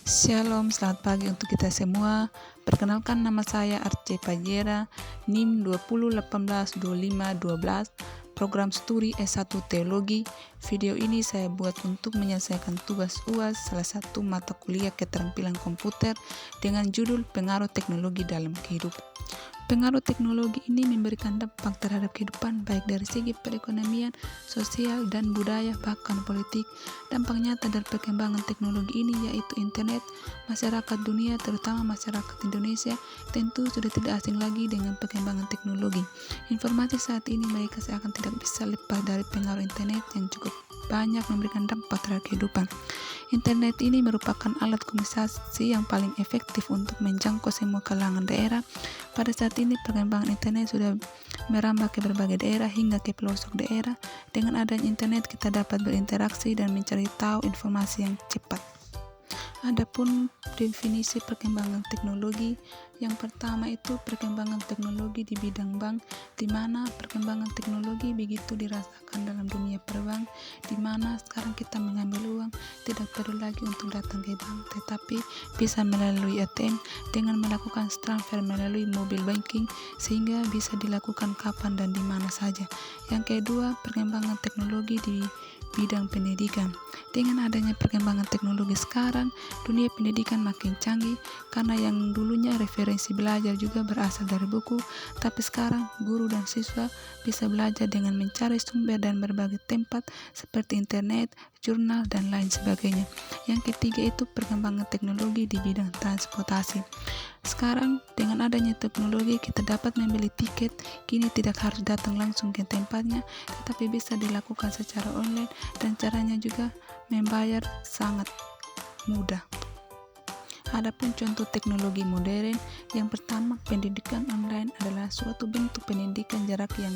Shalom, selamat pagi untuk kita semua. Perkenalkan, nama saya Arce Pajera, NIM 20182512, program studi S1 Teologi. Video ini saya buat untuk menyelesaikan tugas UAS salah satu mata kuliah keterampilan komputer dengan judul Pengaruh Teknologi dalam Kehidupan. Pengaruh teknologi ini memberikan dampak terhadap kehidupan baik dari segi perekonomian, sosial, dan budaya, bahkan politik. Dampak nyata dari perkembangan teknologi ini yaitu internet. Masyarakat dunia, terutama masyarakat Indonesia, tentu sudah tidak asing lagi dengan perkembangan teknologi. Informasi saat ini mereka seakan tidak bisa lepas dari pengaruh internet yang cukup banyak memberikan dampak terhadap kehidupan. Internet ini merupakan alat komunikasi yang paling efektif untuk menjangkau semua kalangan daerah. Pada saat ini perkembangan internet sudah merambah ke berbagai daerah hingga ke pelosok daerah. Dengan adanya internet kita dapat berinteraksi dan mencari tahu informasi yang cepat. Adapun definisi perkembangan teknologi, yang pertama itu perkembangan teknologi di bidang bank, di mana perkembangan teknologi begitu dirasakan dalam dunia perbank, di mana sekarang kita mengambil uang tidak perlu lagi untuk datang ke bank, tetapi bisa melalui ATM dengan melakukan transfer melalui mobile banking sehingga bisa dilakukan kapan dan di mana saja. Yang kedua, perkembangan teknologi di bidang pendidikan. Dengan adanya perkembangan teknologi sekarang, dunia pendidikan makin canggih karena yang dulunya referensi belajar juga berasal dari buku, tapi sekarang guru dan siswa bisa belajar dengan mencari sumber dan berbagai tempat seperti internet, jurnal, dan lain sebagainya. Yang ketiga itu perkembangan teknologi di bidang transportasi. Sekarang dengan adanya teknologi kita dapat membeli tiket, kini tidak harus datang langsung ke tempatnya, tetapi bisa dilakukan secara online dan caranya juga membayar sangat mudah. Adapun contoh teknologi modern, yang pertama pendidikan online adalah suatu bentuk pendidikan jarak yang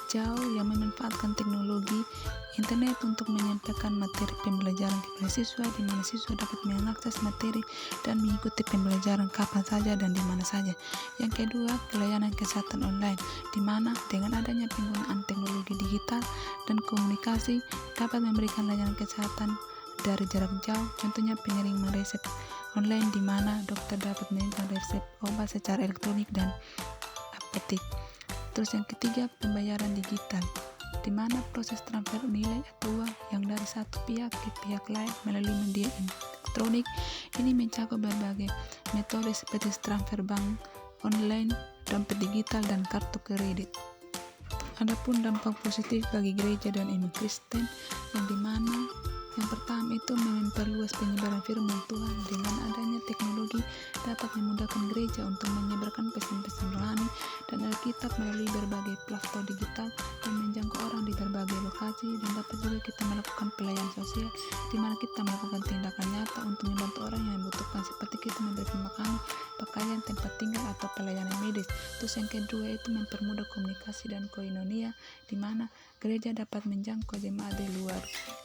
jauh yang memanfaatkan teknologi internet untuk menyampaikan materi pembelajaran kepada siswa, di mana siswa dapat mengakses materi dan mengikuti pembelajaran kapan saja dan di mana saja. Yang kedua, pelayanan kesehatan online, di mana dengan adanya penggunaan teknologi digital dan komunikasi dapat memberikan layanan kesehatan dari jarak jauh, contohnya pengiriman resep online di mana dokter dapat memberikan resep obat secara elektronik dan apotek. Terus yang ketiga, pembayaran digital, di mana proses transfer nilai atau uang yang dari satu pihak ke pihak lain melalui media elektronik ini mencakup berbagai metode seperti transfer bank online, dompet digital, dan kartu kredit. Adapun dampak positif bagi gereja dan iman Kristen, yang dimana yang pertama itu memperluas penyebaran firman Tuhan. Dengan adanya teknologi dapat memudahkan gereja untuk menyebarkan pesan-pesan rohani dan Alkitab melalui berbagai platform digital dan menjangkau orang di berbagai lokasi, dan dapat juga kita melakukan pelayanan sosial di mana kita melakukan tindakan nyata untuk membantu orang yang membutuhkan seperti kita memberikan makanan, pakaian, tempat tinggal, atau pelayanan medis. Terus yang kedua itu mempermudah komunikasi dan koinonia, di mana gereja dapat menjangkau jemaat di luar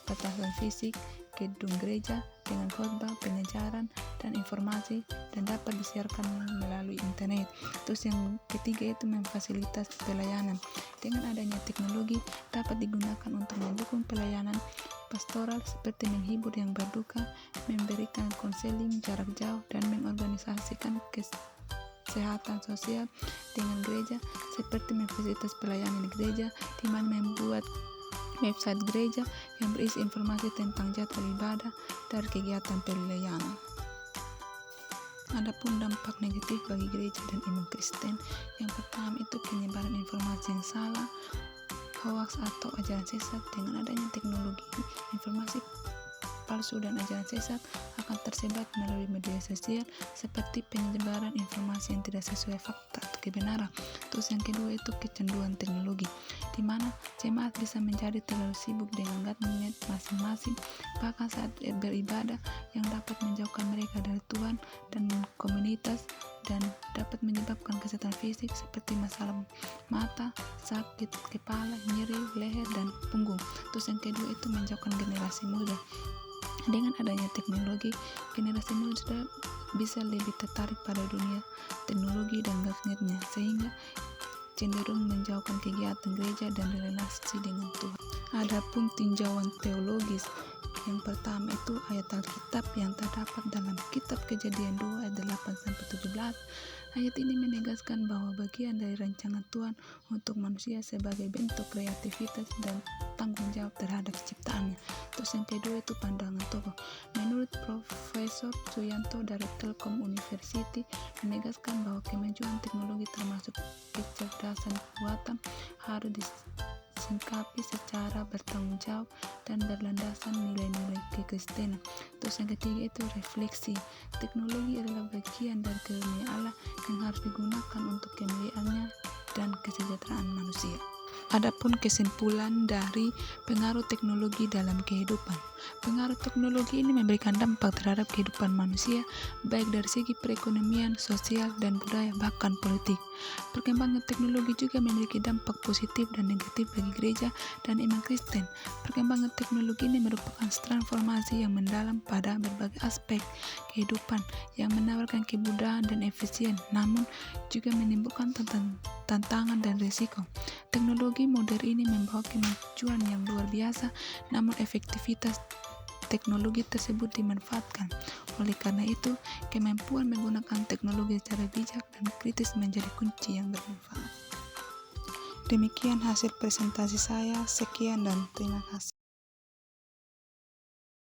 batasan fisik gedung gereja dengan khotbah, pengajaran, dan informasi, dan dapat disiarkan melalui internet. Terus yang ketiga itu memfasilitas pelayanan. Dengan adanya teknologi dapat digunakan untuk mendukung pelayanan pastoral seperti menghibur yang berduka, memberikan konseling jarak jauh, dan mengorganisasikan kesehatan sosial dengan gereja seperti memfasilitas pelayanan di gereja, di mana membuat website gereja yang berisi informasi tentang jadwal ibadah dari kegiatan pelayanan. Adapun dampak negatif bagi gereja dan iman Kristen, yang pertama itu penyebaran informasi yang salah, hoax atau ajaran sesat. Dengan adanya teknologi, informasi palsu dan ajaran sesat akan tersebar melalui media sosial seperti penyebaran informasi yang tidak sesuai fakta atau kebenaran. Terus yang kedua itu kecanduan teknologi, di mana jemaat bisa menjadi terlalu sibuk dengan gadget masing-masing bahkan saat beribadah, yang dapat menjauhkan mereka dari Tuhan dan komunitas, dan dapat menyebabkan kesehatan fisik seperti masalah mata, sakit kepala, nyeri leher, dan punggung. Terus yang kedua itu menjauhkan generasi muda. Dengan adanya teknologi, generasi muda bisa lebih tertarik pada dunia teknologi dan gadgetnya, sehingga cenderung menjauhkan kegiatan gereja dan relasi dengan Tuhan. Adapun tinjauan teologis, Yang pertama itu ayat Alkitab yang terdapat dalam kitab Kejadian 2 ayat 8-17. Ayat ini menegaskan bahwa bagian dari rancangan Tuhan untuk manusia sebagai bentuk kreativitas dan tanggung jawab terhadap ciptaannya. Terus yang kedua itu pandangan tokoh. Menurut Profesor Suyanto dari Telkom University menegaskan bahwa kemajuan teknologi termasuk kecerdasan buatan harus disingkapi secara bertanggung jawab dan berlandaskan nilai-nilai kekristenan. Terus yang ketiga itu refleksi. Teknologi adalah bagian dari karunia Allah yang harus digunakan untuk kemuliaannya dan kesejahteraan manusia. Adapun kesimpulan dari pengaruh teknologi dalam kehidupan. Pengaruh teknologi ini memberikan dampak terhadap kehidupan manusia, baik dari segi perekonomian, sosial, dan budaya, bahkan politik. Perkembangan teknologi juga memiliki dampak positif dan negatif bagi gereja dan iman Kristen. Perkembangan teknologi ini merupakan transformasi yang mendalam pada berbagai aspek kehidupan yang menawarkan kemudahan dan efisien, namun juga menimbulkan tantangan dan risiko. Teknologi modern ini membawa kemajuan yang luar biasa, namun efektivitas teknologi tersebut dimanfaatkan. Oleh karena itu, kemampuan menggunakan teknologi secara bijak dan kritis menjadi kunci yang bermanfaat. Demikian hasil presentasi saya. Sekian dan terima kasih.